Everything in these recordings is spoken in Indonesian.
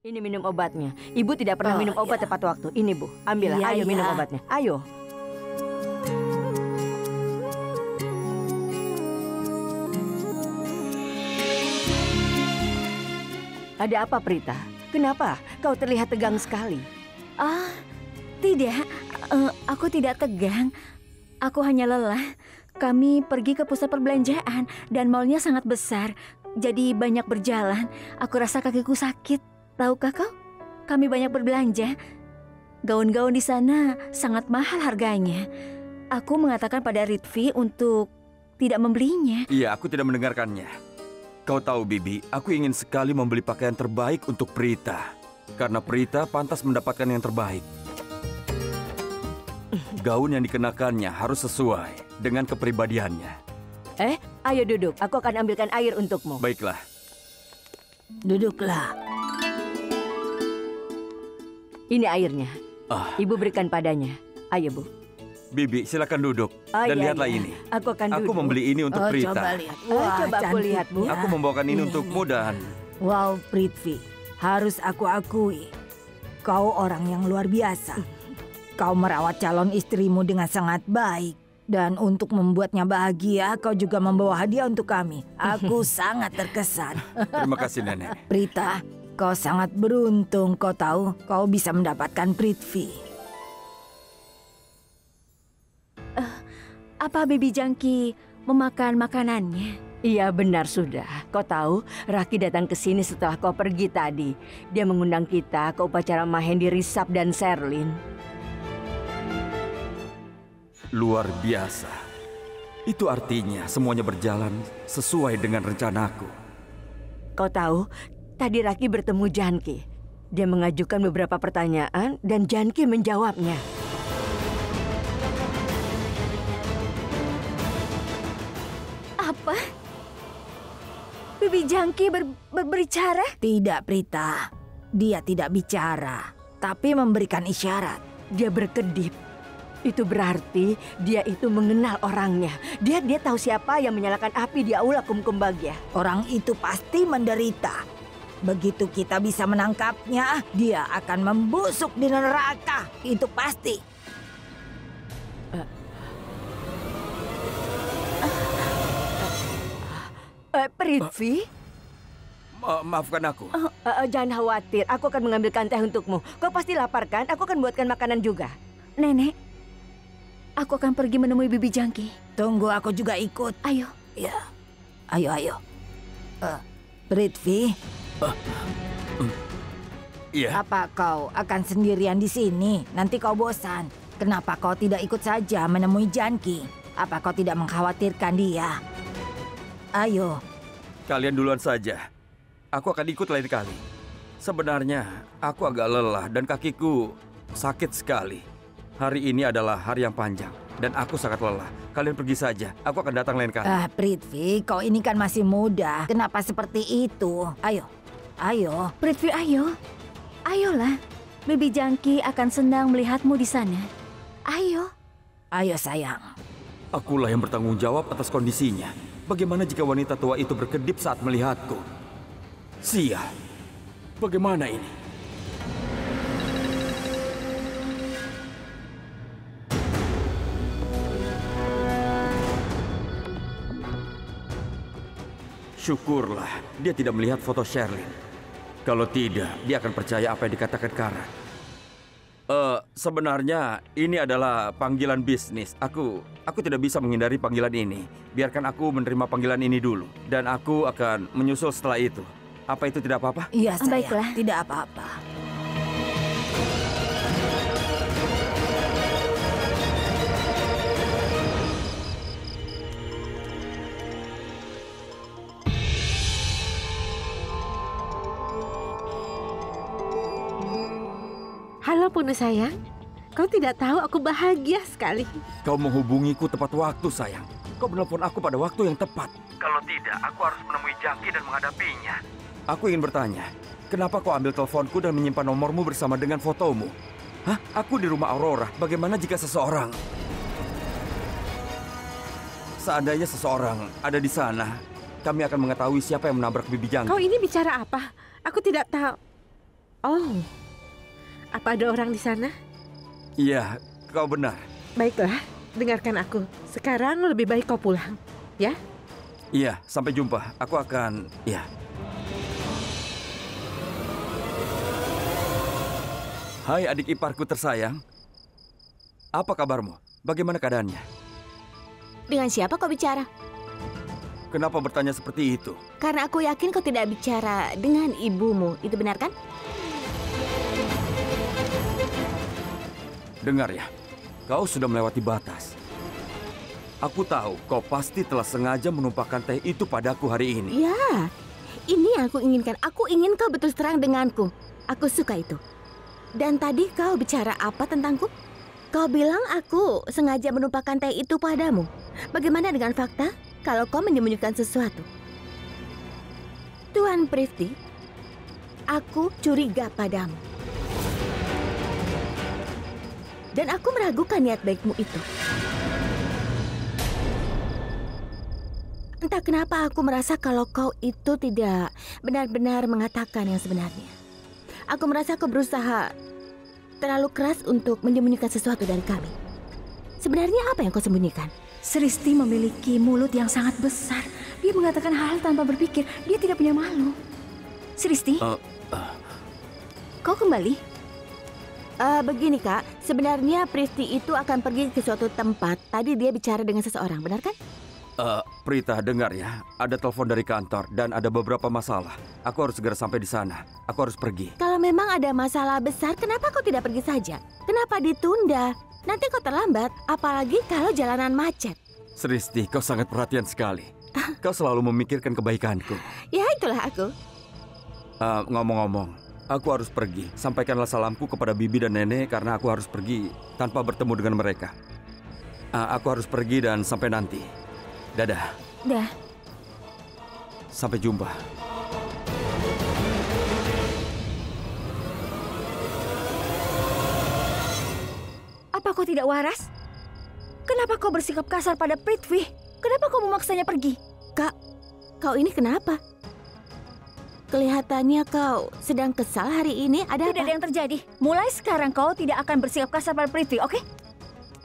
Ini minum obatnya. Ibu tidak pernah minum obat tepat waktu. Ini, Bu. Ambillah. Ayo minum obatnya. Ayo. Ada apa, Prita? Kenapa? Kau terlihat tegang sekali. Tidak. Aku tidak tegang. Aku hanya lelah. Kami pergi ke pusat perbelanjaan dan mallnya sangat besar. Jadi banyak berjalan. Aku rasa kakiku sakit. Tahukah kau? Kami banyak berbelanja. Gaun-gaun di sana sangat mahal harganya. Aku mengatakan pada Ritvi untuk tidak membelinya. Iya, aku tidak mendengarkannya. Kau tahu, Bibi, aku ingin sekali membeli pakaian terbaik untuk Prita. Karena Prita pantas mendapatkan yang terbaik. Gaun yang dikenakannya harus sesuai dengan kepribadiannya. Ayo duduk. Aku akan ambilkan air untukmu. Baiklah. Duduklah. Ini airnya. Ibu berikan padanya. Ayo, Bu. Bibi, silakan duduk. Dan lihatlah ini. Aku akan duduk. Aku membeli ini untuk Prita. Coba lihat. Coba aku lihat, Bu. Aku membawakan ini untukmu dan... Wow, Prithvi. Harus aku akui. Kau orang yang luar biasa. Kau merawat calon istrimu dengan sangat baik. Dan untuk membuatnya bahagia, kau juga membawa hadiah untuk kami. Aku sangat terkesan. Terima kasih, Nenek. Prita, kau sangat beruntung. Kau tahu, kau bisa mendapatkan Prithvi. Apa Baby Jangki memakan makanannya? Iya, benar sudah. Kau tahu, Raki datang ke sini setelah kau pergi tadi. Dia mengundang kita ke upacara Mahendri Risab dan Sherlyn. Luar biasa. Itu artinya semuanya berjalan sesuai dengan rencanaku. Kau tahu, tadi Raki bertemu Janki. Dia mengajukan beberapa pertanyaan dan Janki menjawabnya. Apa? Baby Jangki berbicara? Tidak, Prita. Dia tidak bicara, tapi memberikan isyarat. Dia berkedip. Itu berarti dia itu mengenal orangnya. Dia tahu siapa yang menyalakan api di aula Kumkum Bagya. Orang itu pasti menderita. Begitu kita bisa menangkapnya, dia akan membusuk di neraka. Itu pasti. Prithvi? Maafkan aku. Jangan khawatir, aku akan mengambilkan teh untukmu. Kau pasti lapar kan? Aku akan buatkan makanan juga. Nenek, aku akan pergi menemui Bibi Jangki. Tunggu, aku juga ikut. Ayo. Ya, ayo. Prithvi, Iya. apa kau akan sendirian di sini? Nanti kau bosan. Kenapa kau tidak ikut saja menemui Janki? Apa kau tidak mengkhawatirkan dia? Ayo. Kalian duluan saja. Aku akan ikut lain kali. Sebenarnya, aku agak lelah dan kakiku sakit sekali. Hari ini adalah hari yang panjang dan aku sangat lelah. Kalian pergi saja. Aku akan datang lain kali. Prithvi, kau ini kan masih muda. Kenapa seperti itu? Ayo. Prithvi, ayo. Ayolah. Baby Jangki akan senang melihatmu di sana. Ayo. Ayo sayang. Akulah yang bertanggung jawab atas kondisinya. Bagaimana jika wanita tua itu berkedip saat melihatku? Sial. Bagaimana ini? Syukurlah dia tidak melihat foto Sherlyn. Kalau tidak, dia akan percaya apa yang dikatakan Kara. Sebenarnya ini adalah panggilan bisnis. Aku tidak bisa menghindari panggilan ini. Biarkan aku menerima panggilan ini dulu. Dan aku akan menyusul setelah itu. Apa itu tidak apa-apa? Iya sayang, baiklah. Tidak apa-apa. Halo Punu sayang, kau tidak tahu aku bahagia sekali. Kau menghubungiku tepat waktu, sayang. Kau menelpon aku pada waktu yang tepat. Kalau tidak, aku harus menemui Jangki dan menghadapinya. Aku ingin bertanya, kenapa kau ambil teleponku dan menyimpan nomormu bersama dengan fotomu? Hah? Aku di rumah Aurora. Bagaimana jika seseorang... Seandainya seseorang ada di sana, kami akan mengetahui siapa yang menabrak Bibi Jangki. Kau ini bicara apa? Aku tidak tahu. Oh, apa ada orang di sana? Iya, kau benar. Baiklah, dengarkan aku. Sekarang lebih baik kau pulang, ya? Iya, sampai jumpa. Aku akan... Ya. Hai adik iparku tersayang. Apa kabarmu? Bagaimana keadaannya? Dengan siapa kau bicara? Kenapa bertanya seperti itu? Karena aku yakin kau tidak bicara dengan ibumu. Itu benar kan? Dengar ya, kau sudah melewati batas. Aku tahu kau pasti telah sengaja menumpahkan teh itu padaku hari ini. Ya, ini yang aku inginkan. Aku ingin kau betul terang denganku. Aku suka itu. Dan tadi kau bicara apa tentangku? Kau bilang aku sengaja menumpahkan teh itu padamu. Bagaimana dengan fakta kalau kau menyembunyikan sesuatu? Tuan Prithvi, aku curiga padamu. Dan aku meragukan niat baikmu itu. Entah kenapa aku merasa kalau kau itu tidak benar-benar mengatakan yang sebenarnya. Aku merasa kau berusaha terlalu keras untuk menyembunyikan sesuatu dari kami. Sebenarnya apa yang kau sembunyikan? Sristi memiliki mulut yang sangat besar. Dia mengatakan hal tanpa berpikir. Dia tidak punya malu. Sristi, kau kembali? Begini kak, sebenarnya Prithvi itu akan pergi ke suatu tempat. Tadi dia bicara dengan seseorang, benar kan? Prita, dengar ya. Ada telepon dari kantor dan ada beberapa masalah. Aku harus segera sampai di sana. Aku harus pergi. Kalau memang ada masalah besar, kenapa kau tidak pergi saja? Kenapa ditunda? Nanti kau terlambat, apalagi kalau jalanan macet. Sristi, kau sangat perhatian sekali. Kau selalu memikirkan kebaikanku. Ya, itulah aku. Ngomong-ngomong, aku harus pergi. Sampaikanlah salamku kepada bibi dan nenek karena aku harus pergi tanpa bertemu dengan mereka. Aku harus pergi dan sampai nanti. Dadah. Dah. Sampai jumpa. Apa kau tidak waras? Kenapa kau bersikap kasar pada Prithvi? Kenapa kau memaksanya pergi? Kak, kau ini kenapa? Kelihatannya kau sedang kesal hari ini. Ada Tidak apa? ada yang terjadi. Mulai sekarang kau tidak akan bersikap kasar pada Prithvi, oke?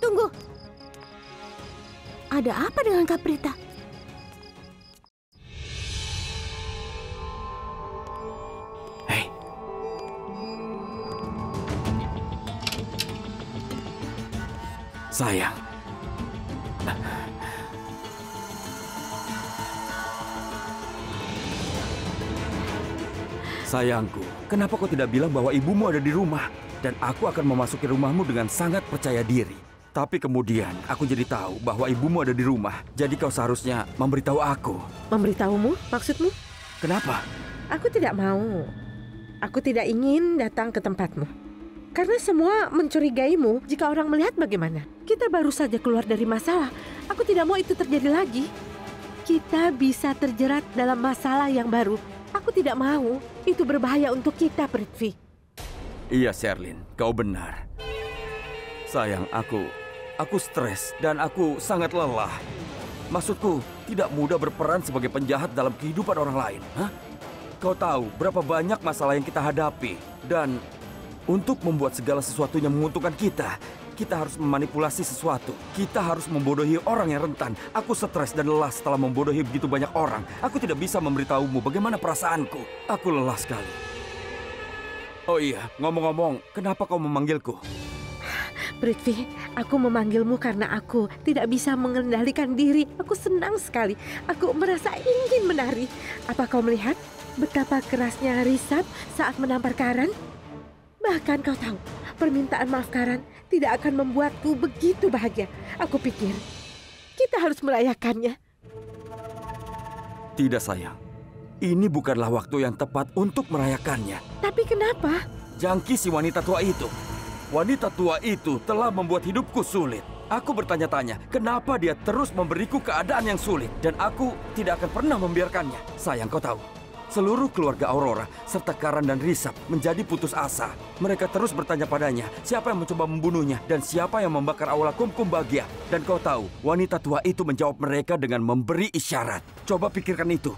Tunggu. Ada apa dengan Kak Prita? Hei. Sayang. Sayangku, kenapa kau tidak bilang bahwa ibumu ada di rumah? Dan aku akan memasuki rumahmu dengan sangat percaya diri. Tapi kemudian aku jadi tahu bahwa ibumu ada di rumah. Jadi kau seharusnya memberitahu aku. Memberitahumu? Maksudmu? Kenapa? Aku tidak mau. Aku tidak ingin datang ke tempatmu. Karena semua mencurigaimu. Jika orang melihat bagaimana? Kita baru saja keluar dari masalah. Aku tidak mau itu terjadi lagi. Kita bisa terjerat dalam masalah yang baru. Aku tidak mau. Itu berbahaya untuk kita, Prithvi. Iya, Sherlyn, kau benar. Sayang, aku stres dan aku sangat lelah. Maksudku, tidak mudah berperan sebagai penjahat dalam kehidupan orang lain. Hah? Kau tahu berapa banyak masalah yang kita hadapi. Dan untuk membuat segala sesuatunya menguntungkan kita, kita harus memanipulasi sesuatu. Kita harus membodohi orang yang rentan. Aku stres dan lelah setelah membodohi begitu banyak orang. Aku tidak bisa memberitahumu bagaimana perasaanku. Aku lelah sekali. Oh iya, ngomong-ngomong, kenapa kau memanggilku? Prithvi, aku memanggilmu karena aku tidak bisa mengendalikan diri. Aku senang sekali. Aku merasa ingin menari. Apa kau melihat betapa kerasnya Rishabh saat menampar Karan? Bahkan kau tahu, permintaan maaf Karan tidak akan membuatku begitu bahagia. Aku pikir kita harus merayakannya. Tidak, sayang. Ini bukanlah waktu yang tepat untuk merayakannya. Tapi kenapa? Jangki si wanita tua itu. Wanita tua itu telah membuat hidupku sulit. Aku bertanya-tanya, kenapa dia terus memberiku keadaan yang sulit. Dan aku tidak akan pernah membiarkannya. Sayang, kau tahu, seluruh keluarga Aurora serta Karan dan Rishabh menjadi putus asa. Mereka terus bertanya padanya, siapa yang mencoba membunuhnya dan siapa yang membakar aula kumkum bahagia. Dan kau tahu, wanita tua itu menjawab mereka dengan memberi isyarat. Coba pikirkan itu.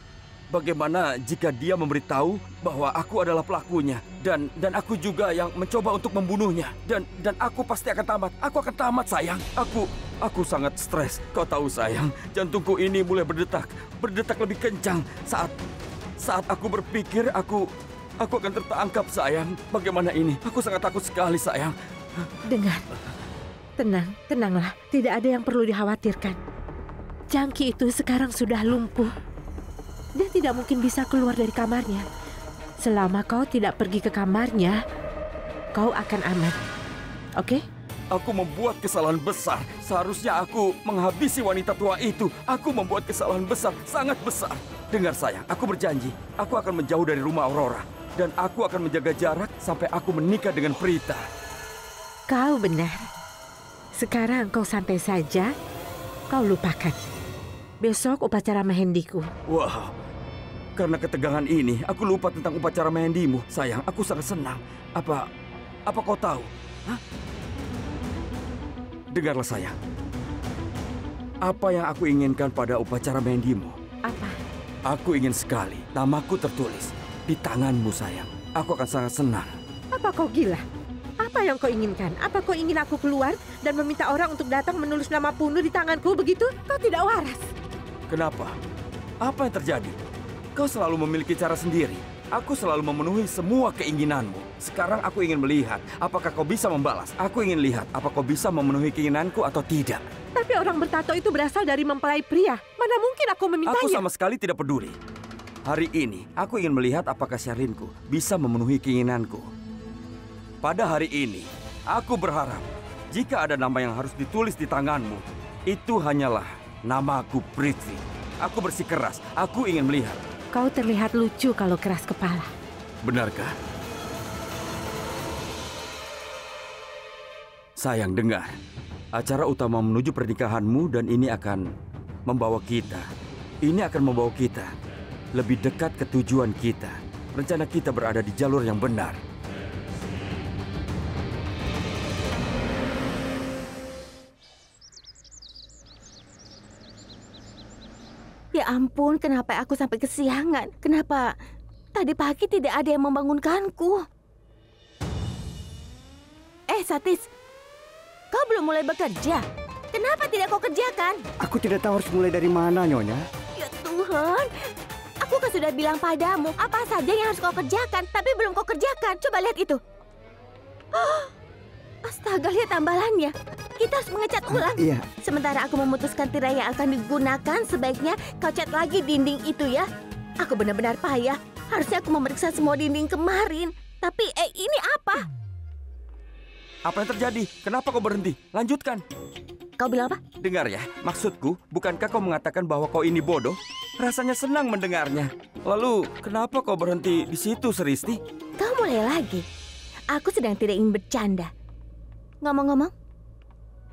Bagaimana jika dia memberitahu bahwa aku adalah pelakunya dan aku juga yang mencoba untuk membunuhnya dan aku pasti akan tamat. Aku akan tamat, sayang. Aku sangat stres. Kau tahu, sayang, jantungku ini mulai berdetak lebih kencang saat aku berpikir aku akan tertangkap, sayang. Bagaimana ini? Aku sangat takut sekali, sayang. Dengar, tenanglah. Tidak ada yang perlu dikhawatirkan. Jangki itu sekarang sudah lumpuh. Dia tidak mungkin bisa keluar dari kamarnya. Selama kau tidak pergi ke kamarnya, kau akan aman. Oke? Aku membuat kesalahan besar. Seharusnya aku menghabisi wanita tua itu. Aku membuat kesalahan besar, sangat besar. Dengar, sayang, aku berjanji. Aku akan menjauh dari rumah Aurora. Dan aku akan menjaga jarak sampai aku menikah dengan Prita. Kau benar. Sekarang kau santai saja. Kau lupakan. Besok upacara mehendiku. Wow, karena ketegangan ini, aku lupa tentang upacara mehendimu. Sayang, aku sangat senang. Apa kau tahu? Hah? Dengarlah, sayang. Apa yang aku inginkan pada upacara mehendimu? Apa? Aku ingin sekali namaku tertulis di tanganmu, sayang. Aku akan sangat senang. Apa kau gila? Apa yang kau inginkan? Apa kau ingin aku keluar dan meminta orang untuk datang menulis nama bunuh di tanganku begitu? Kau tidak waras. Kenapa? Apa yang terjadi? Kau selalu memiliki cara sendiri. Aku selalu memenuhi semua keinginanmu. Sekarang aku ingin melihat apakah kau bisa membalas. Aku ingin lihat apakah kau bisa memenuhi keinginanku atau tidak. Tapi orang bertato itu berasal dari mempelai pria. Mana mungkin aku memintanya? Aku sama sekali tidak peduli. Hari ini, aku ingin melihat apakah Sherlynku bisa memenuhi keinginanku. Pada hari ini, aku berharap jika ada nama yang harus ditulis di tanganmu, itu hanyalah namaku, Prithvi. Aku bersikeras, aku ingin melihat. Kau terlihat lucu kalau keras kepala. Benarkah? Sayang, dengar. Acara utama menuju pernikahanmu dan ini akan membawa kita. Ini akan membawa kita lebih dekat ke tujuan kita. Rencana kita berada di jalur yang benar. Ya ampun, kenapa aku sampai kesiangan? Kenapa tadi pagi tidak ada yang membangunkanku? Satis, kau belum mulai bekerja. Kenapa tidak kau kerjakan? Aku tidak tahu harus mulai dari mana, Nyonya. Ya Tuhan, aku kan sudah bilang padamu apa saja yang harus kau kerjakan, tapi belum kau kerjakan. Coba lihat itu. Astaga, lihat tambalannya. Kita harus mengecat ulang. Iya. Sementara aku memutuskan tirai yang akan digunakan, sebaiknya kau cat lagi dinding itu ya. Aku benar-benar payah. Harusnya aku memeriksa semua dinding kemarin. Tapi ini apa? Apa yang terjadi? Kenapa kau berhenti? Lanjutkan. Kau bilang apa? Dengar ya, maksudku, bukankah kau mengatakan bahwa kau ini bodoh? Rasanya senang mendengarnya. Lalu, kenapa kau berhenti di situ, Seristi? Kau mulai lagi. Aku sedang tidak ingin bercanda. Ngomong-ngomong,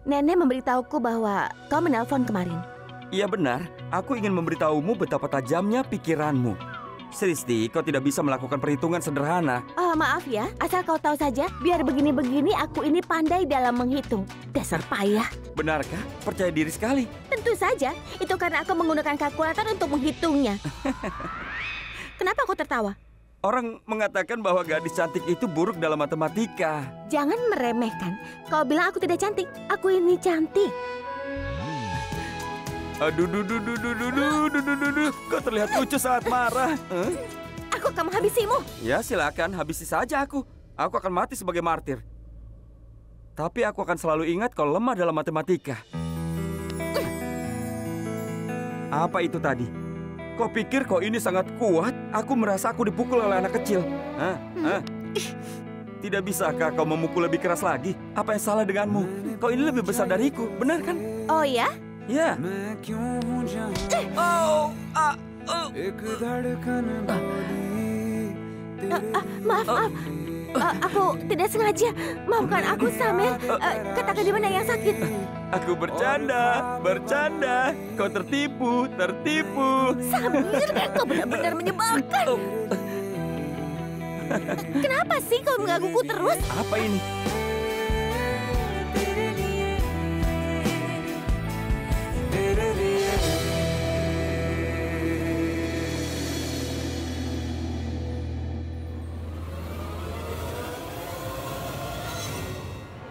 Nenek memberitahuku bahwa kau menelpon kemarin. Iya benar, aku ingin memberitahumu betapa tajamnya pikiranmu. Seristi, kau tidak bisa melakukan perhitungan sederhana. Oh, maaf ya, asal kau tahu saja, biar begini-begini aku ini pandai dalam menghitung. Dasar payah. Benarkah? Percaya diri sekali. Tentu saja, itu karena aku menggunakan kalkulator untuk menghitungnya. Kenapa kau tertawa? Orang mengatakan bahwa gadis cantik itu buruk dalam matematika. Jangan meremehkan. Kau bilang aku tidak cantik. Aku ini cantik. Aduh, kau terlihat lucu saat marah. Aku akan menghabisimu. Ya, silakan, habisi saja aku. Aku akan mati sebagai martir. Tapi aku akan selalu ingat kau lemah dalam matematika. Apa itu tadi? Kau pikir kau ini sangat kuat? Aku merasa aku dipukul oleh anak kecil. Tidak bisakah kau memukul lebih keras lagi? Apa yang salah denganmu? Kau ini lebih besar dariku, benar kan? Oh ya? Ya. Maaf. Aku tidak sengaja. Maafkan aku, Samir. Katakan di mana yang sakit. Aku bercanda. Kau tertipu. Samir, kau benar-benar menyebalkan. Kenapa sih kau menggangguku terus? Apa ini?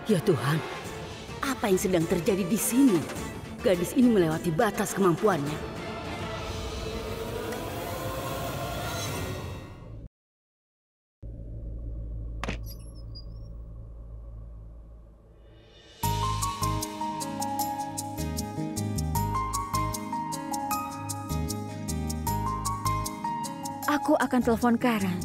Ya Tuhan, apa yang sedang terjadi di sini? Gadis ini melewati batas kemampuannya. Aku akan telepon Karan.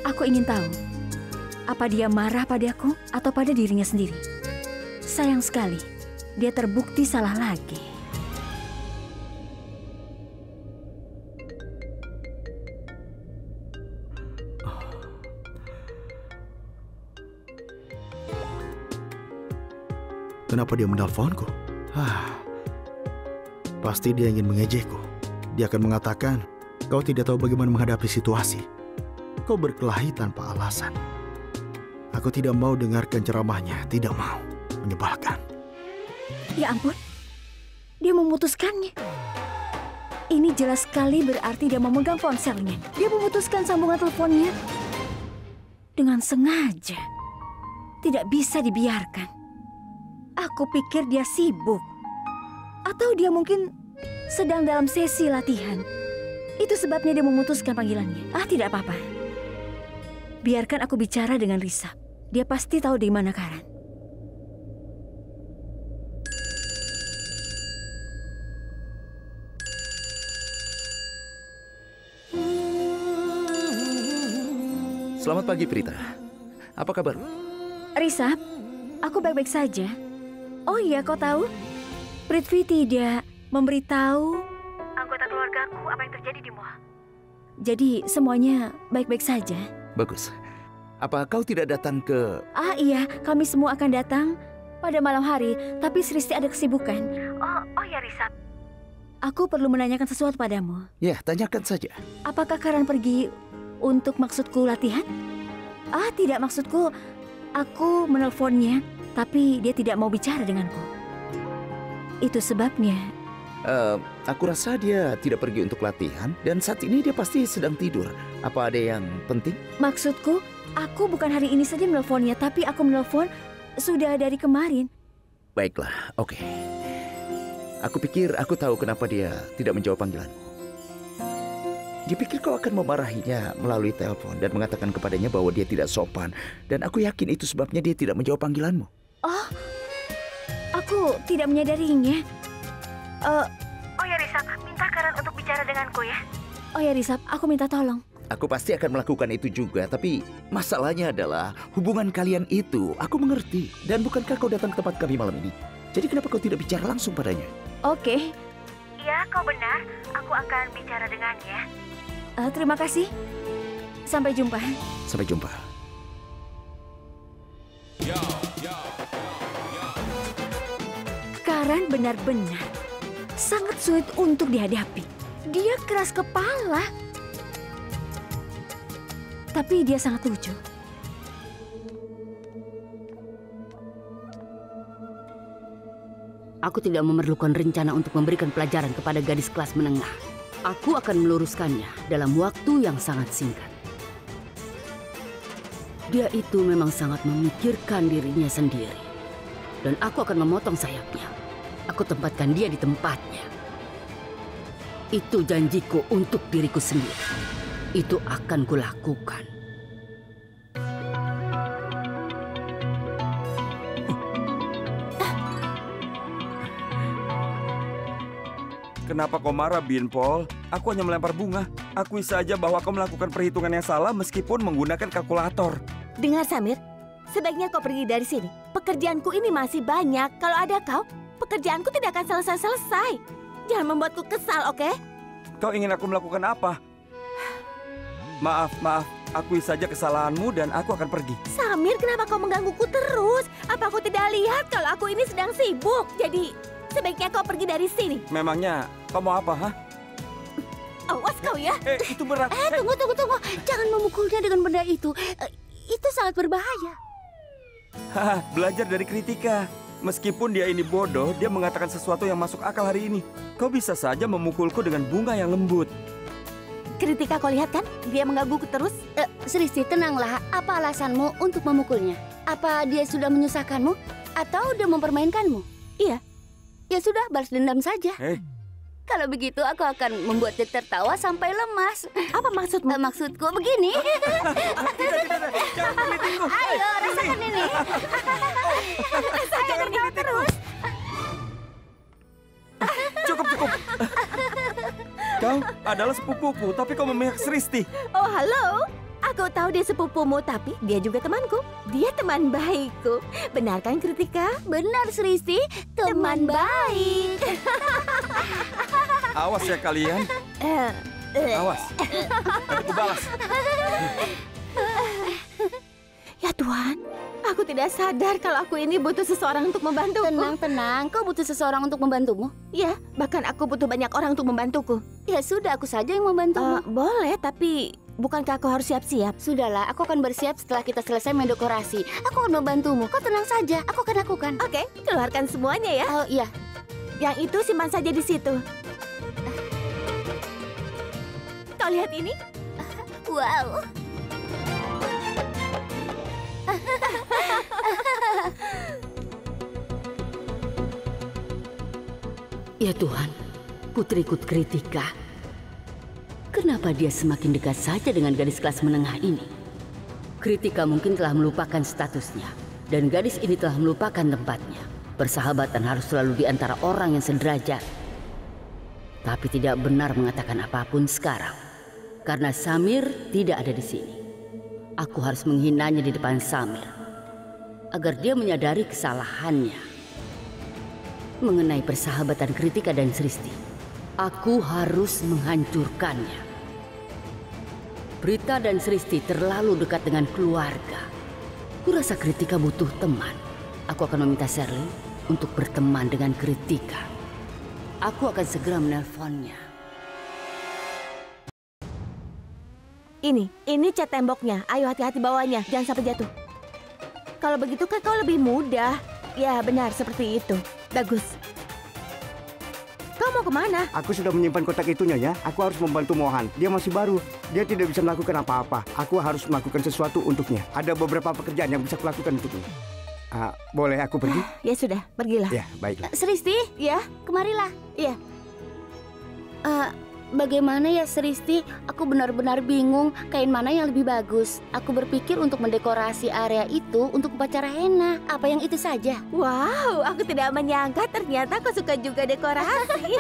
Aku ingin tahu, apa dia marah padaku atau pada dirinya sendiri. Sayang sekali, dia terbukti salah lagi. Kenapa dia menelponku? Pasti dia ingin mengejekku. Dia akan mengatakan, kau tidak tahu bagaimana menghadapi situasi. Kau berkelahi tanpa alasan. Aku tidak mau dengarkan ceramahnya, tidak mau. Menyebalkan. Ya ampun, dia memutuskannya. Ini jelas sekali berarti dia memegang ponselnya. Dia memutuskan sambungan teleponnya dengan sengaja. Tidak bisa dibiarkan. Aku pikir dia sibuk. Atau dia mungkin sedang dalam sesi latihan. Itu sebabnya dia memutuskan panggilannya. Tidak apa-apa. Biarkan aku bicara dengan Risap. Dia pasti tahu di mana Karan. Selamat pagi, Prita. Apa kabar? Risap, aku baik-baik saja. Oh iya, kau tahu? Prithvi tidak memberitahu anggota keluargaku apa yang terjadi di mall. Jadi semuanya baik-baik saja. Bagus. Apa kau tidak datang ke... Iya, kami semua akan datang pada malam hari, tapi Sristi ada kesibukan. Oh ya Risap. Aku perlu menanyakan sesuatu padamu. Ya, tanyakan saja. Apakah Karan pergi untuk maksudku latihan? Tidak, maksudku aku menelponnya, tapi dia tidak mau bicara denganku. Itu sebabnya. Aku rasa dia tidak pergi untuk latihan dan saat ini dia pasti sedang tidur. Apa ada yang penting? Maksudku, aku bukan hari ini saja menelponnya, tapi aku menelpon sudah dari kemarin. Baiklah, oke. Aku pikir aku tahu kenapa dia tidak menjawab panggilanmu. Dia pikir kau akan memarahinya melalui telepon dan mengatakan kepadanya bahwa dia tidak sopan. Dan aku yakin itu sebabnya dia tidak menjawab panggilanmu. Aku tidak menyadarinya. Oh ya Risap, minta Karan untuk bicara denganku ya. Oh ya Risap, aku minta tolong. Aku pasti akan melakukan itu juga, tapi masalahnya adalah hubungan kalian itu. Aku mengerti. Dan bukankah kau datang ke tempat kami malam ini? Jadi kenapa kau tidak bicara langsung padanya? Oke. Ya, kau benar. Aku akan bicara dengannya. Terima kasih. Sampai jumpa. Sampai jumpa. Karan benar-benar sangat sulit untuk dihadapi. Dia keras kepala. Tapi dia sangat lucu. Aku tidak memerlukan rencana untuk memberikan pelajaran kepada gadis kelas menengah. Aku akan meluruskannya dalam waktu yang sangat singkat. Dia itu memang sangat memikirkan dirinya sendiri. Dan aku akan memotong sayapnya. Aku tempatkan dia di tempatnya. Itu janjiku untuk diriku sendiri. Itu akan kulakukan. Kenapa kau marah, Bin Paul? Aku hanya melempar bunga. Akui saja bahwa kau melakukan perhitungan yang salah meskipun menggunakan kalkulator. Dengar Samir, sebaiknya kau pergi dari sini. Pekerjaanku ini masih banyak. Kalau ada kau, pekerjaanku tidak akan selesai-selesai. Jangan membuatku kesal, oke? Kau ingin aku melakukan apa? Maaf. Akui saja kesalahanmu dan aku akan pergi. Samir, kenapa kau menggangguku terus? Apa aku tidak lihat kalau aku ini sedang sibuk? Jadi, sebaiknya kau pergi dari sini. Memangnya kau mau apa, ha? Awas kau ya. Itu berat. Tunggu. Jangan memukulnya dengan benda itu. Itu sangat berbahaya. Belajar dari kritika. Meskipun dia ini bodoh, dia mengatakan sesuatu yang masuk akal hari ini. Kau bisa saja memukulku dengan bunga yang lembut. Kritika, kau lihat kan? Dia menggangguku terus. Sristi, tenanglah. Apa alasanmu untuk memukulnya? Apa dia sudah menyusahkanmu? Atau dia mempermainkanmu? Iya. Ya sudah, balas dendam saja. Kalau begitu aku akan membuat dia tertawa sampai lemas. Apa maksudmu? Maksudku begini. Jangan menggelitinku. Ayo, rasakan ini. Saya tertawa terus. Cukup. Kau adalah sepupuku, tapi kau memihak Sristi. Oh, halo. Aku tahu dia sepupumu, tapi dia juga temanku. Dia teman baikku. Benar kan, Kritika? Benar, Sristi. Teman baik. Awas ya kalian. Awas. Aku balas. Ya Tuhan, aku tidak sadar kalau aku ini butuh seseorang untuk membantuku. Tenang. Kau butuh seseorang untuk membantumu? Ya, bahkan aku butuh banyak orang untuk membantuku. Ya sudah, aku saja yang membantumu. Boleh, tapi bukankah aku harus siap-siap? Sudahlah, aku akan bersiap setelah kita selesai mendekorasi. Aku akan membantumu. Kau tenang saja, aku akan lakukan. Oke, keluarkan semuanya ya. Oh iya. Yang itu simpan saja di situ. Kau lihat ini? Wow. Ya Tuhan, putriku Kritika. Kenapa dia semakin dekat saja dengan gadis kelas menengah ini? Kritika mungkin telah melupakan statusnya, dan gadis ini telah melupakan tempatnya. Persahabatan harus selalu di antara orang yang sederajat. Tapi tidak benar mengatakan apapun sekarang, karena Samir tidak ada di sini. Aku harus menghinanya di depan Samir, agar dia menyadari kesalahannya. Mengenai persahabatan Kritika dan Sristi, aku harus menghancurkannya. Prita dan Sristi terlalu dekat dengan keluarga. Kurasa Kritika butuh teman. Aku akan meminta Sherly untuk berteman dengan Kritika. Aku akan segera menelponnya. Ini cat temboknya. Ayo hati-hati bawanya, jangan sampai jatuh. Kalau begitu kan kau lebih mudah. Ya benar, seperti itu. Bagus. Kau mau kemana? Aku sudah menyimpan kotak itu, Nyonya. Aku harus membantu Mohan. Dia masih baru. Dia tidak bisa melakukan apa-apa. Aku harus melakukan sesuatu untuknya. Ada beberapa pekerjaan yang bisa kulakukan untuknya. Boleh aku pergi? Ya sudah, pergilah. Ya, baiklah. Sristi, Ya, kemarilah. iya. Bagaimana ya Sristi? Aku benar-benar bingung kain mana yang lebih bagus. Aku berpikir untuk mendekorasi area itu untuk upacara henna. Apa yang itu saja? Wow, aku tidak menyangka ternyata kau suka juga dekorasi.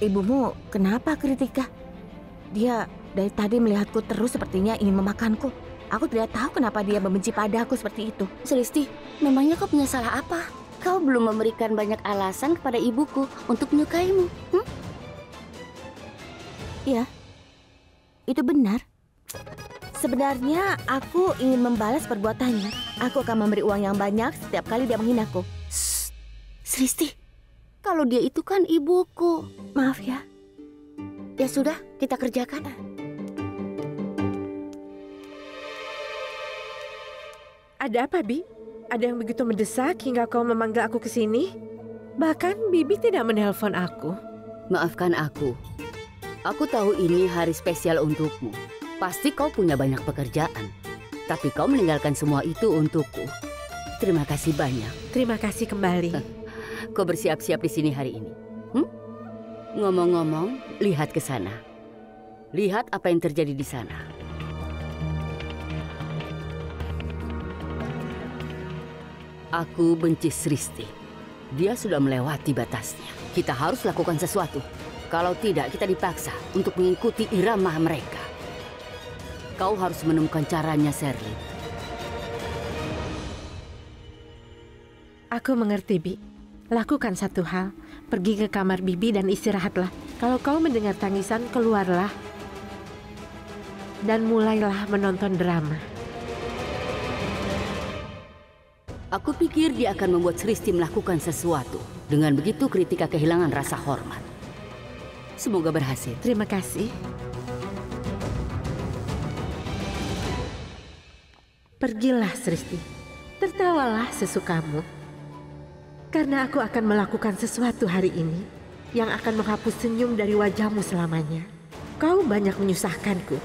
Ibumu kenapa, Kritika? Dia dari tadi melihatku terus, sepertinya ingin memakanku. Aku tidak tahu kenapa dia membenci padaku seperti itu. Sristi, memangnya kau punya salah apa? Kau belum memberikan banyak alasan kepada ibuku untuk menyukaimu. Iya, itu benar. Sebenarnya aku ingin membalas perbuatannya. Aku akan memberi uang yang banyak setiap kali dia menghinaku. Sristi, kalau dia itu kan ibuku. Maaf ya. Ya sudah, kita kerjakan. Ada apa, Bi? Ada yang begitu mendesak hingga kau memanggil aku ke sini? Bahkan Bibi tidak menelpon aku. Maafkan aku. Aku tahu ini hari spesial untukmu. Pasti kau punya banyak pekerjaan. Tapi kau meninggalkan semua itu untukku. Terima kasih banyak. Terima kasih kembali. Kau bersiap-siap di sini hari ini. Ngomong-ngomong, lihat ke sana. Lihat apa yang terjadi di sana. Aku benci Sristi. Dia sudah melewati batasnya. Kita harus lakukan sesuatu. Kalau tidak, kita dipaksa untuk mengikuti irama mereka. Kau harus menemukan caranya, Sherly. Aku mengerti, Bi. Lakukan satu hal. Pergi ke kamar Bibi dan istirahatlah. Kalau kau mendengar tangisan, keluarlah. Dan mulailah menonton drama. Aku pikir dia akan membuat Sristi melakukan sesuatu. Dengan begitu Kritika kehilangan rasa hormat. Semoga berhasil. Terima kasih. Pergilah Sristi. Tertawalah sesukamu. Karena aku akan melakukan sesuatu hari ini yang akan menghapus senyum dari wajahmu selamanya. Kau banyak menyusahkanku.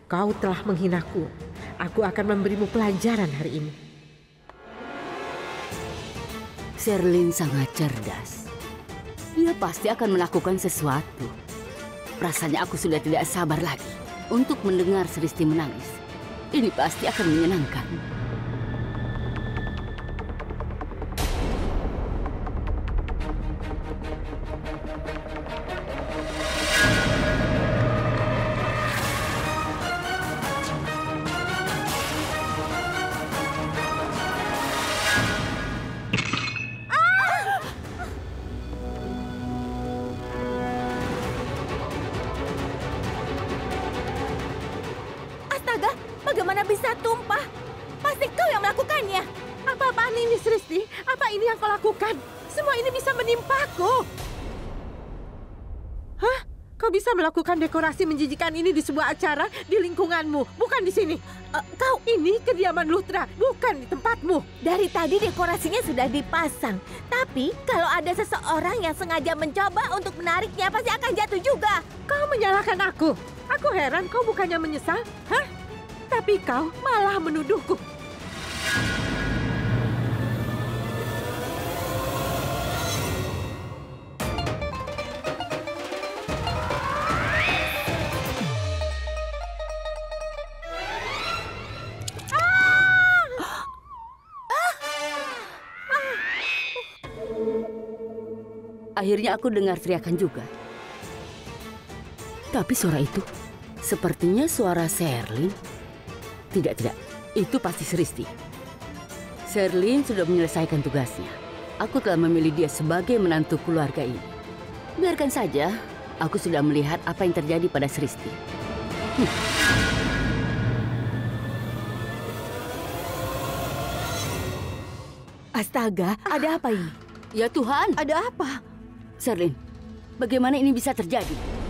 Kau telah menghinaku. Aku akan memberimu pelajaran hari ini. Sherlyn sangat cerdas. Dia pasti akan melakukan sesuatu. Rasanya aku sudah tidak sabar lagi untuk mendengar Sristi menangis. Ini pasti akan menyenangkan. Astaga, bagaimana bisa tumpah? Pasti kau yang melakukannya. Apa-apaan ini, Sristi? Apa ini yang kau lakukan? Semua ini bisa menimpaku. Hah? Kau bisa melakukan dekorasi menjijikan ini di sebuah acara di lingkunganmu, bukan di sini. Kau ini kediaman Luthra, bukan di tempatmu. Dari tadi dekorasinya sudah dipasang. Tapi kalau ada seseorang yang sengaja mencoba untuk menariknya, pasti akan jatuh juga. Kau menyalahkan aku. Aku heran kau bukannya menyesal. Hah? Tapi kau malah menuduhku. Akhirnya aku dengar teriakan juga. Tapi suara itu sepertinya suara Sherlyn. Tidak. Itu pasti Sristi. Sherlyn sudah menyelesaikan tugasnya. Aku telah memilih dia sebagai menantu keluarga ini. Biarkan saja. Aku sudah melihat apa yang terjadi pada Sristi. Astaga, ada apa ini? Ya Tuhan. Ada apa? Sherlyn, bagaimana ini bisa terjadi?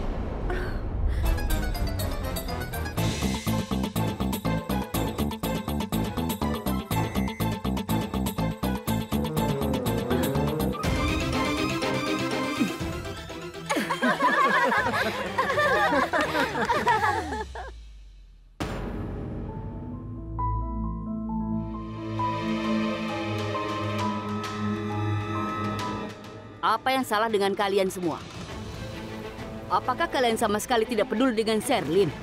Apa yang salah dengan kalian semua? Apakah kalian sama sekali tidak peduli dengan Sherlyn?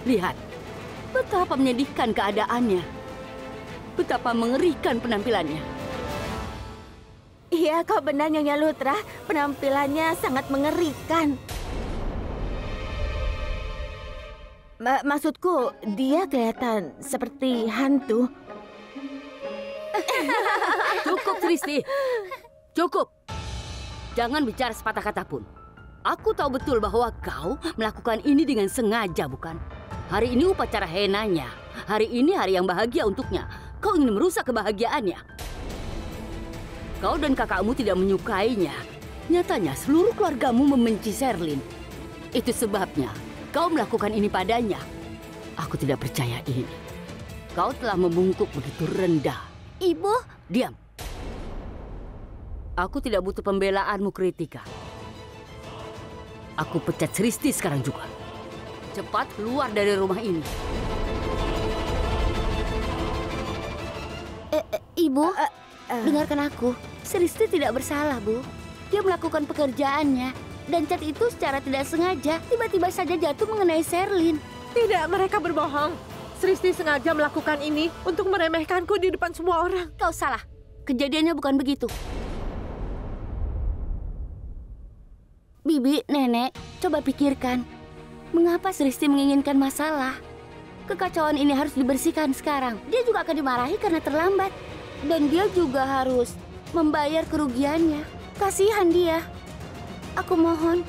Lihat, betapa menyedihkan keadaannya. Betapa mengerikan penampilannya. Iya, kau benar Nyonya Luthra. Penampilannya sangat mengerikan. Maksudku, dia kelihatan seperti hantu. Cukup, Sristi. Cukup. Jangan bicara sepatah kata pun. Aku tahu betul bahwa kau melakukan ini dengan sengaja, bukan? Hari ini upacara henanya. Hari ini hari yang bahagia untuknya. Kau ingin merusak kebahagiaannya. Kau dan kakakmu tidak menyukainya. Nyatanya seluruh keluargamu membenci Sherlyn. Itu sebabnya kau melakukan ini padanya. Aku tidak percaya ini. Kau telah membungkuk begitu rendah. Ibu, diam. Aku tidak butuh pembelaanmu, Kritika. Aku pecat Sristi sekarang juga. Cepat keluar dari rumah ini. Ibu, dengarkan aku. Sristi tidak bersalah, Bu. Dia melakukan pekerjaannya. Dan cat itu secara tidak sengaja tiba-tiba saja jatuh mengenai Sherlyn. Tidak, mereka berbohong. Sristi sengaja melakukan ini untuk meremehkanku di depan semua orang. Kau salah. Kejadiannya bukan begitu. Bibi, Nenek, coba pikirkan. Mengapa Sristi menginginkan masalah? Kekacauan ini harus dibersihkan sekarang. Dia juga akan dimarahi karena terlambat. Dan dia juga harus membayar kerugiannya. Kasihan dia. Aku mohon,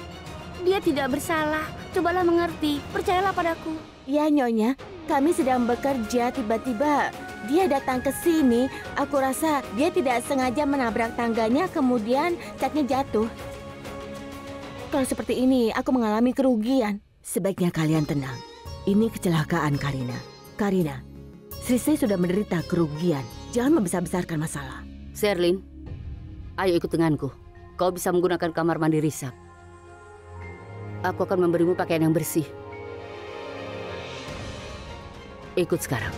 dia tidak bersalah. Cobalah mengerti, percayalah padaku. Ya, Nyonya, kami sedang bekerja, tiba-tiba dia datang ke sini. Aku rasa dia tidak sengaja menabrak tangganya, kemudian catnya jatuh. Kalau seperti ini, aku mengalami kerugian. Sebaiknya kalian tenang. Ini kecelakaan, Karina. Karina, Sristi sudah menderita kerugian. Jangan membesar-besarkan masalah. Sherlyn, Ayo ikut denganku. Kau bisa menggunakan kamar mandi Risap. Aku akan memberimu pakaian yang bersih. Ikut sekarang.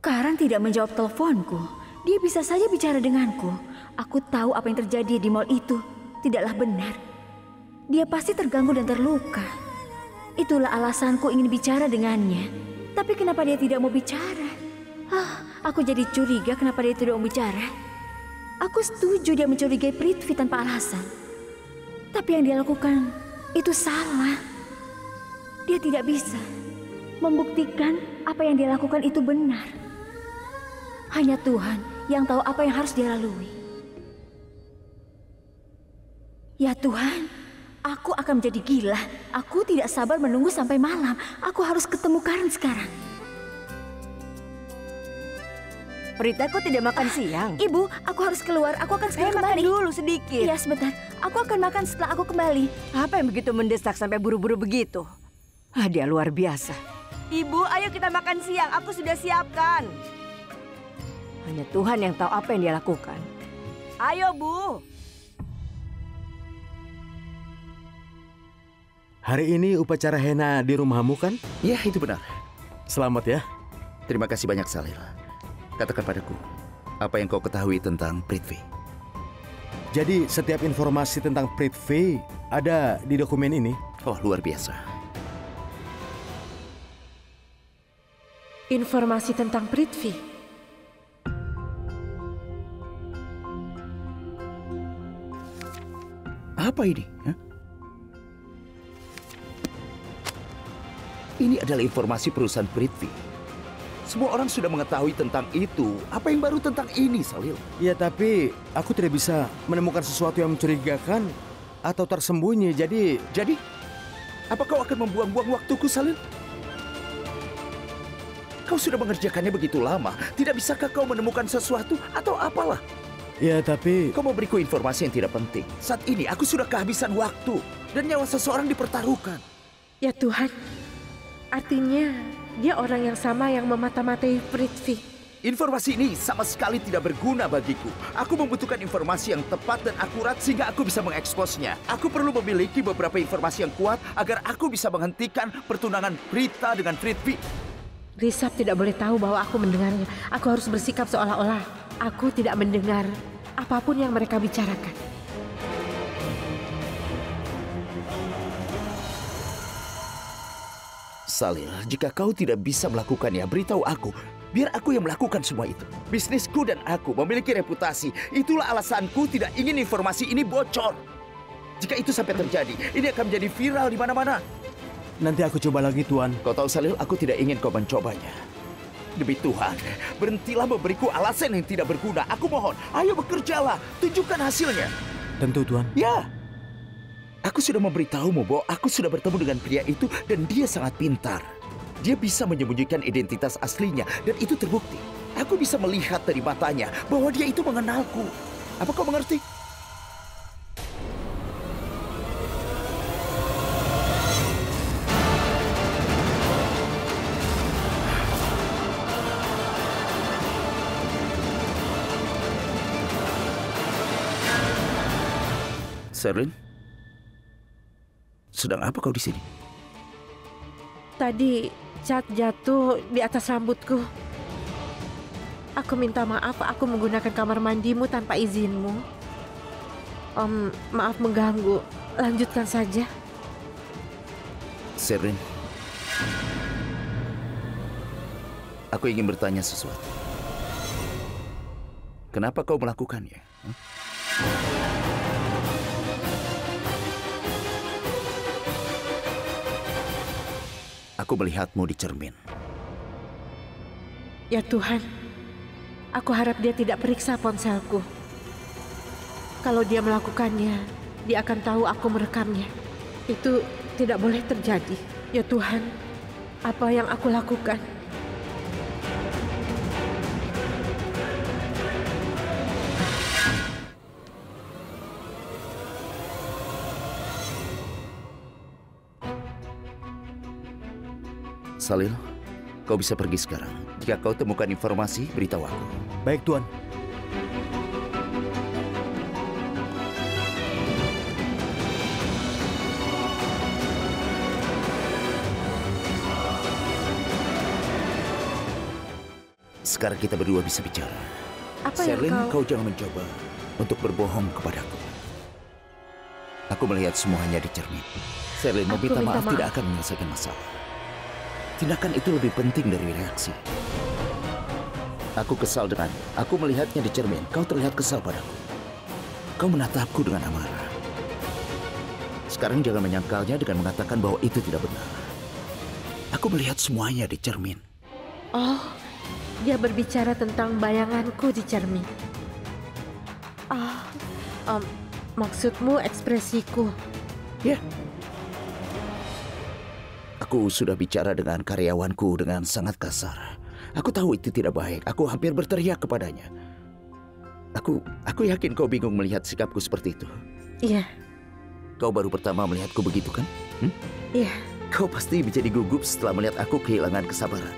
Karan tidak menjawab teleponku. Dia bisa saja bicara denganku. Aku tahu apa yang terjadi di mall itu tidaklah benar. Dia pasti terganggu dan terluka. Itulah alasanku ingin bicara dengannya. Tapi kenapa dia tidak mau bicara? Aku jadi curiga kenapa dia tidak mau bicara. Aku setuju dia mencurigai Prithvi tanpa alasan. Tapi yang dia lakukan itu salah. Dia tidak bisa membuktikan apa yang dia lakukan itu benar. Hanya Tuhan yang tahu apa yang harus dia lalui. Ya Tuhan, aku akan menjadi gila. Aku tidak sabar menunggu sampai malam. Aku harus ketemu Karan sekarang. Prita, kok tidak makan siang? Ibu, aku harus keluar. Aku akan segera kembali. Makan dulu sedikit. Iya, sebentar. Aku akan makan setelah aku kembali. Apa yang begitu mendesak sampai buru-buru begitu? Dia luar biasa. Ibu, ayo kita makan siang. Aku sudah siapkan. Hanya Tuhan yang tahu apa yang dia lakukan. Ayo, Bu. Hari ini upacara henna di rumahmu kan? Ya, itu benar. Selamat ya. Terima kasih banyak, Salil. Katakan padaku, apa yang kau ketahui tentang Prithvi? Jadi setiap informasi tentang Prithvi ada di dokumen ini? Oh, luar biasa. Informasi tentang Prithvi? Apa ini? Ini adalah informasi perusahaan Prithvi. Semua orang sudah mengetahui tentang itu. Apa yang baru tentang ini, Salil? Ya, tapi aku tidak bisa menemukan sesuatu yang mencurigakan atau tersembunyi. Jadi? Apa kau akan membuang-buang waktuku, Salil? Kau sudah mengerjakannya begitu lama. Tidak bisakah kau menemukan sesuatu atau apalah? Ya, tapi... Kau memberiku informasi yang tidak penting. Saat ini aku sudah kehabisan waktu. Dan nyawa seseorang dipertaruhkan. Ya Tuhan, artinya dia orang yang sama yang memata-matai Prithvi. Informasi ini sama sekali tidak berguna bagiku. Aku membutuhkan informasi yang tepat dan akurat sehingga aku bisa mengeksposnya. Aku perlu memiliki beberapa informasi yang kuat agar aku bisa menghentikan pertunangan Prita dengan Prithvi. Risap tidak boleh tahu bahwa aku mendengarnya. Aku harus bersikap seolah-olah aku tidak mendengar apapun yang mereka bicarakan. Salil, jika kau tidak bisa melakukannya, beritahu aku. Biar aku yang melakukan semua itu. Bisnisku dan aku memiliki reputasi. Itulah alasanku tidak ingin informasi ini bocor. Jika itu sampai terjadi, ini akan menjadi viral di mana-mana. Nanti aku coba lagi, Tuan. Kau tahu, Salil, aku tidak ingin kau mencobanya. Demi Tuhan, berhentilah memberiku alasan yang tidak berguna. Aku mohon, ayo bekerjalah. Tunjukkan hasilnya. Tentu, Tuan. Ya. Aku sudah memberitahumu bahwa aku sudah bertemu dengan pria itu dan dia sangat pintar. Dia bisa menyembunyikan identitas aslinya dan itu terbukti. Aku bisa melihat dari matanya bahwa dia itu mengenalku. Apa kau mengerti? Serlin, sedang apa kau di sini? Tadi cat jatuh di atas rambutku. Aku minta maaf, aku menggunakan kamar mandimu tanpa izinmu. Maaf mengganggu. Lanjutkan saja. Serlin, aku ingin bertanya sesuatu. Kenapa kau melakukannya? Aku melihatmu di cermin. Ya Tuhan, aku harap dia tidak periksa ponselku. Kalau dia melakukannya, dia akan tahu aku merekamnya. Itu tidak boleh terjadi. Ya Tuhan, apa yang aku lakukan? Salil, kau bisa pergi sekarang. Jika kau temukan informasi, beritahu aku. Baik, Tuan. Sekarang kita berdua bisa bicara. Apa yang Sherlyn, kau jangan mencoba untuk berbohong kepadaku. Aku melihat semuanya di cermin. Sherlyn, meminta maaf tidak akan menyelesaikan masalah. Tindakan itu lebih penting dari reaksi. Aku kesal denganmu. Aku melihatnya di cermin. Kau terlihat kesal padaku. Kau menatapku dengan amarah. Sekarang jangan menyangkalnya dengan mengatakan bahwa itu tidak benar. Aku melihat semuanya di cermin. Oh, dia berbicara tentang bayanganku di cermin. Maksudmu ekspresiku? Ya. Aku sudah bicara dengan karyawanku dengan sangat kasar. Aku tahu itu tidak baik. Aku hampir berteriak kepadanya. Aku yakin kau bingung melihat sikapku seperti itu. Iya. Kau baru pertama melihatku begitu kan? Iya. Kau pasti menjadi gugup setelah melihat aku kehilangan kesabaran.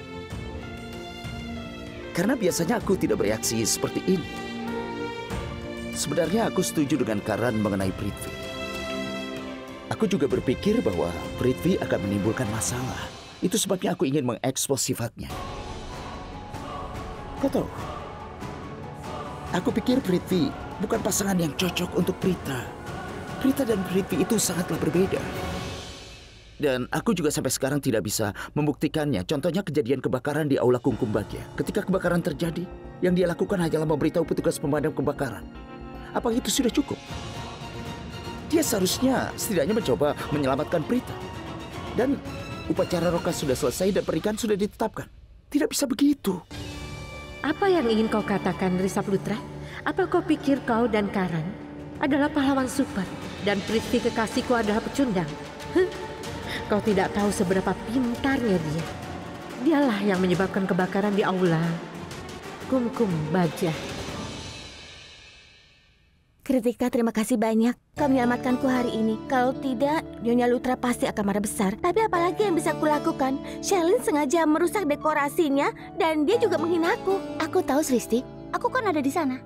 Karena biasanya aku tidak bereaksi seperti ini. Sebenarnya aku setuju dengan Karan mengenai Prithvi. Aku juga berpikir bahwa Prithvi akan menimbulkan masalah. Itu sebabnya aku ingin mengekspos sifatnya. Kau tahu, aku pikir Prithvi bukan pasangan yang cocok untuk Prita. Prita dan Prithvi itu sangatlah berbeda. Dan aku juga sampai sekarang tidak bisa membuktikannya. Contohnya kejadian kebakaran di Aula Kungkum Bagya. Ketika kebakaran terjadi, yang dia lakukan hanyalah memberitahu petugas pemadam kebakaran. Apa itu sudah cukup? Dia seharusnya setidaknya mencoba menyelamatkan Prita. Dan upacara roka sudah selesai dan pernikahan sudah ditetapkan. Tidak bisa begitu. Apa yang ingin kau katakan, Risaplutra? Apa kau pikir kau dan Karan adalah pahlawan super dan Prithvi kekasihku adalah pecundang? Kau tidak tahu seberapa pintarnya dia. Dialah yang menyebabkan kebakaran di Aula Kungkum Bagya. Kritika, terima kasih banyak. Kau menyelamatkanku hari ini. Kalau tidak, Nyonya Lutra pasti akan marah besar. Tapi apalagi yang bisa kulakukan? Sherlyn sengaja merusak dekorasinya dan dia juga menghina aku. Aku tahu, Sristi. Aku kan ada di sana.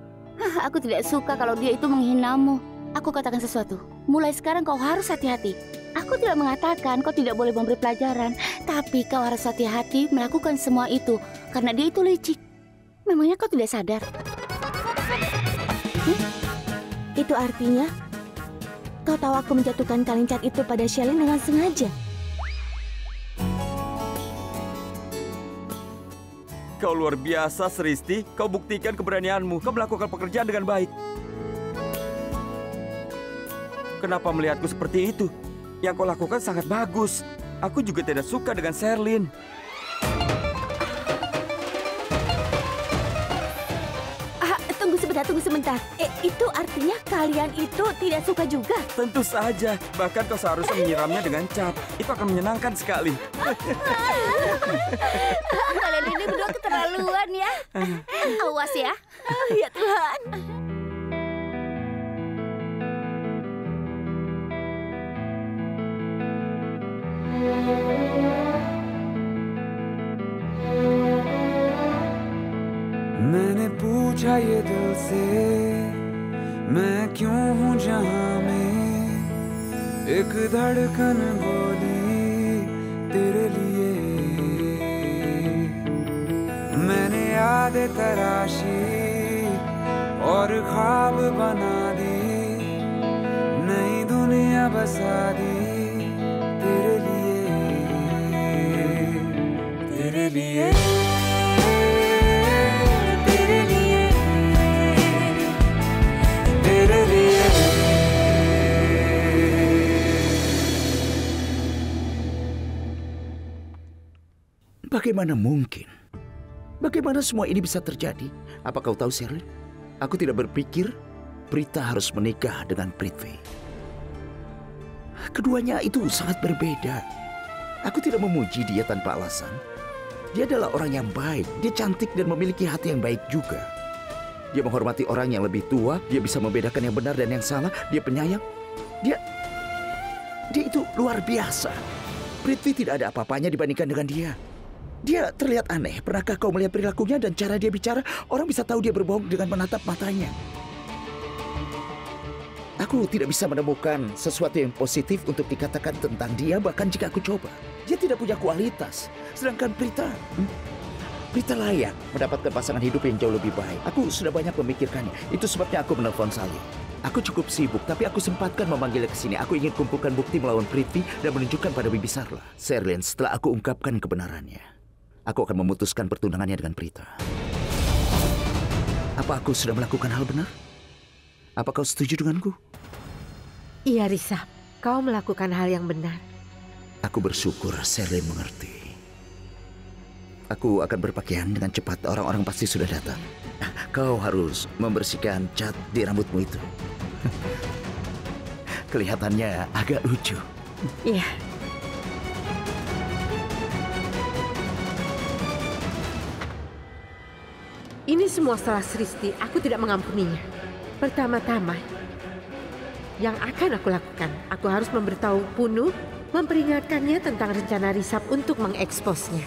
Aku tidak suka kalau dia itu menghinamu. Aku katakan sesuatu. Mulai sekarang kau harus hati-hati. Aku tidak mengatakan kau tidak boleh memberi pelajaran. Tapi kau harus hati-hati melakukan semua itu. Karena dia itu licik. Memangnya kau tidak sadar? Itu artinya, kau tahu aku menjatuhkan kaleng cat itu pada Sherlyn dengan sengaja. Kau luar biasa, Sristi. Kau buktikan keberanianmu. Kau melakukan pekerjaan dengan baik. Kenapa melihatku seperti itu? Yang kau lakukan sangat bagus. Aku juga tidak suka dengan Sherlyn. Tunggu sebentar. Itu artinya kalian itu tidak suka juga? Tentu saja. Bahkan kau seharusnya menyiramnya dengan cat. Itu akan menyenangkan sekali. Kalian ini berdua keterlaluan ya. Awas ya. Ya Tuhan. मैंने पूछा ये दिल से मैं क्यों हूँ जहाँ में एक धड़कन बोली तेरे लिए मैंने यादें तराशी और ख्वाब बना दी नई दुनिया बसा दी तेरे लिए तेरे लिए Bagaimana mungkin? Bagaimana semua ini bisa terjadi? Apa kau tahu, Sherlyn? Aku tidak berpikir Prita harus menikah dengan Prithvi. Keduanya itu sangat berbeda. Aku tidak memuji dia tanpa alasan. Dia adalah orang yang baik. Dia cantik dan memiliki hati yang baik juga. Dia menghormati orang yang lebih tua. Dia bisa membedakan yang benar dan yang salah. Dia penyayang. Dia itu luar biasa. Prithvi tidak ada apa-apanya dibandingkan dengan dia. Dia terlihat aneh. Pernahkah kau melihat perilakunya dan cara dia bicara? Orang bisa tahu dia berbohong dengan menatap matanya. Aku tidak bisa menemukan sesuatu yang positif untuk dikatakan tentang dia, bahkan jika aku coba. Dia tidak punya kualitas. Sedangkan Prita layak mendapatkan pasangan hidup yang jauh lebih baik. Aku sudah banyak memikirkannya. Itu sebabnya aku menelpon Sally. Aku cukup sibuk, tapi aku sempatkan memanggilnya ke sini. Aku ingin kumpulkan bukti melawan Prithvi dan menunjukkan pada Bibi Sarla. Sherlyn, setelah aku ungkapkan kebenarannya, aku akan memutuskan pertunangannya dengan Prita. Apa aku sudah melakukan hal benar? Apa kau setuju denganku? Iya, Risa. Kau melakukan hal yang benar. Aku bersyukur Sherlyn mengerti. Aku akan berpakaian dengan cepat. Orang-orang pasti sudah datang. Kau harus membersihkan cat di rambutmu itu. Kelihatannya agak lucu. Iya. Ini semua salah Sristi. Aku tidak mengampuninya. Pertama-tama, yang akan aku lakukan, aku harus memberitahu Punu, memperingatkannya tentang rencana Risab untuk mengeksposnya.